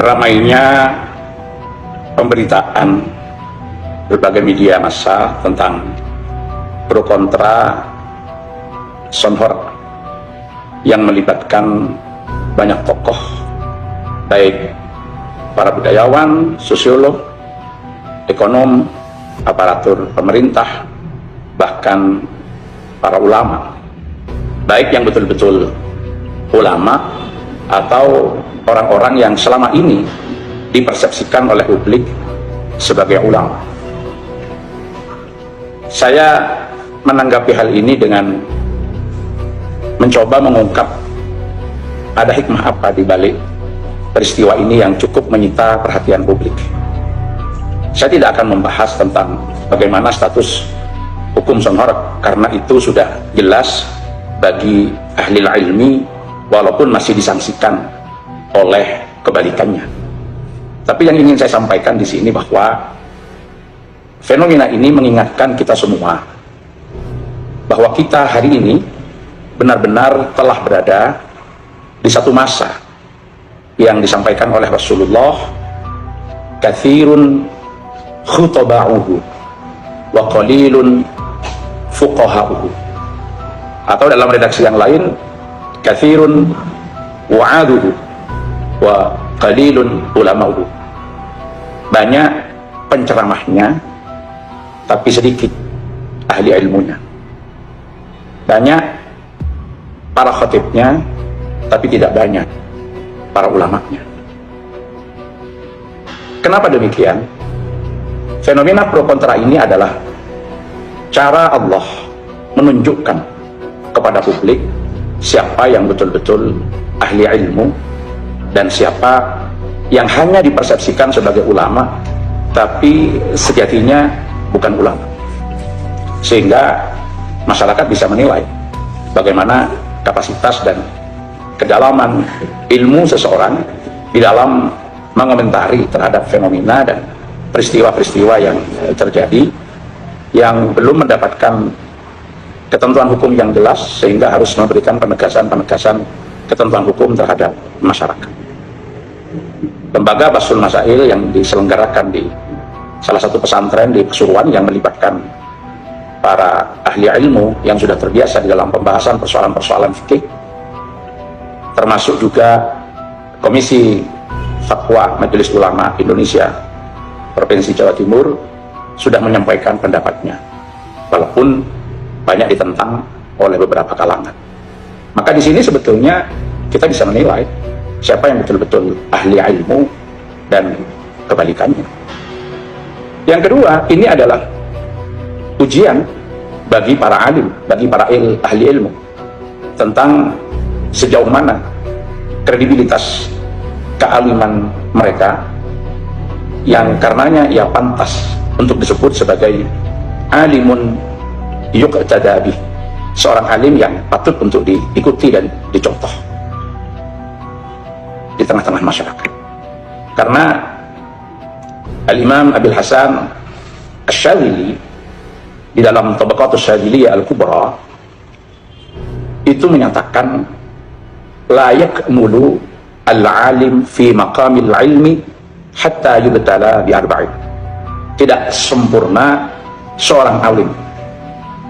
ramainya pemberitaan berbagai media massa tentang pro kontra Sonhor yang melibatkan banyak tokoh, baik para budayawan, sosiolog, ekonom, aparatur pemerintah, bahkan para ulama, baik yang betul-betul ulama atau orang-orang yang selama ini dipersepsikan oleh publik sebagai ulama. Saya menanggapi hal ini dengan mencoba mengungkap ada hikmah apa di balik peristiwa ini yang cukup menyita perhatian publik. Saya tidak akan membahas tentang bagaimana status hukum Sonhor, karena itu sudah jelas bagi ahli ilmi, walaupun masih disangsikan oleh kebalikannya. Tapi yang ingin saya sampaikan di sini bahwa fenomena ini mengingatkan kita semua bahwa kita hari ini benar-benar telah berada di satu masa yang disampaikan oleh Rasulullah, katsirun khutaba'uhu wa qalilun fuqaha'uhu, atau dalam redaksi yang lain katsirun wa'aduhu wa qalilun ulama'uhu. Banyak penceramahnya tapi sedikit ahli ilmunya, banyak para khatibnya tapi tidak banyak para ulamanya. Kenapa demikian? Fenomena pro kontra ini adalah cara Allah menunjukkan kepada publik siapa yang betul-betul ahli ilmu dan siapa yang hanya dipersepsikan sebagai ulama tapi sejatinya bukan ulama, sehingga masyarakat bisa menilai bagaimana kapasitas dan kedalaman ilmu seseorang di dalam mengomentari terhadap fenomena dan peristiwa-peristiwa yang terjadi yang belum mendapatkan ketentuan hukum yang jelas, sehingga harus memberikan penegasan-penegasan ketentuan hukum terhadap masyarakat. Lembaga Basul Masail yang diselenggarakan di salah satu pesantren di Pasuruan yang melibatkan para ahli ilmu yang sudah terbiasa di dalam pembahasan persoalan-persoalan fikih, termasuk juga Komisi Fatwa Majelis Ulama Indonesia Provinsi Jawa Timur, sudah menyampaikan pendapatnya, walaupun banyak ditentang oleh beberapa kalangan. Maka di sini sebetulnya kita bisa menilai siapa yang betul-betul ahli ilmu dan kebalikannya. Yang kedua, ini adalah ujian bagi para alim, bagi para ahli ilmu, tentang sejauh mana kredibilitas kealiman mereka yang karenanya ia pantas untuk disebut sebagai alimun yuqtada bih, seorang alim yang patut untuk diikuti dan dicontoh di tengah-tengah masyarakat. Karena Al-Imam Abil Hasan Asy-Syadzili di dalam Tabaqatus Syadziliyah Al-Kubra itu menyatakan la yakmulu al-alim fi maqamil ilmi hatta yubtala bi arba'in. Tidak sempurna seorang alim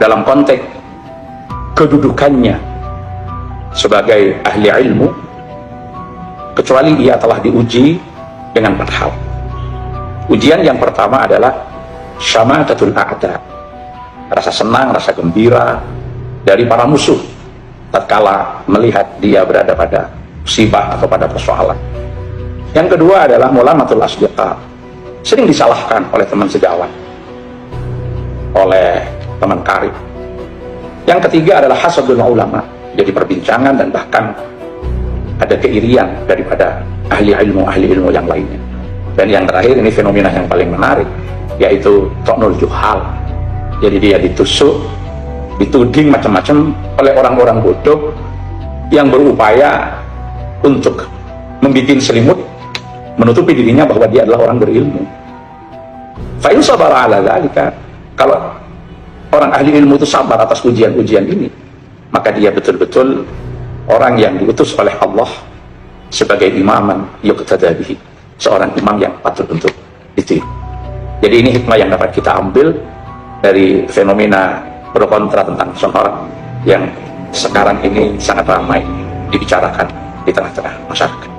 dalam konteks kedudukannya sebagai ahli ilmu kecuali ia telah diuji dengan 4 hal. Ujian yang pertama adalah syamatatul a'da, rasa senang, rasa gembira dari para musuh tatkala melihat dia berada pada musibah atau pada persoalan. Yang kedua adalah mulamatul asdiqa, sering disalahkan oleh teman sejawat, oleh teman karib. Yang ketiga adalah hasadul ulama, jadi perbincangan dan bahkan ada keirian daripada ahli ilmu yang lainnya. Dan yang terakhir, ini fenomena yang paling menarik, yaitu ta'nul juhal, jadi dia ditusuk, dituding macam-macam oleh orang-orang bodoh yang berupaya untuk membuat selimut menutupi dirinya bahwa dia adalah orang berilmu. Fa in sabara ala dzalika, kalau orang ahli ilmu itu sabar atas ujian-ujian ini, maka dia betul-betul orang yang diutus oleh Allah sebagai imaman yuqtada bihi, seorang imam yang patut untuk ditiru. Jadi ini hikmah yang dapat kita ambil dari fenomena pro kontra tentang sonor yang sekarang ini sangat ramai dibicarakan di tengah-tengah masyarakat.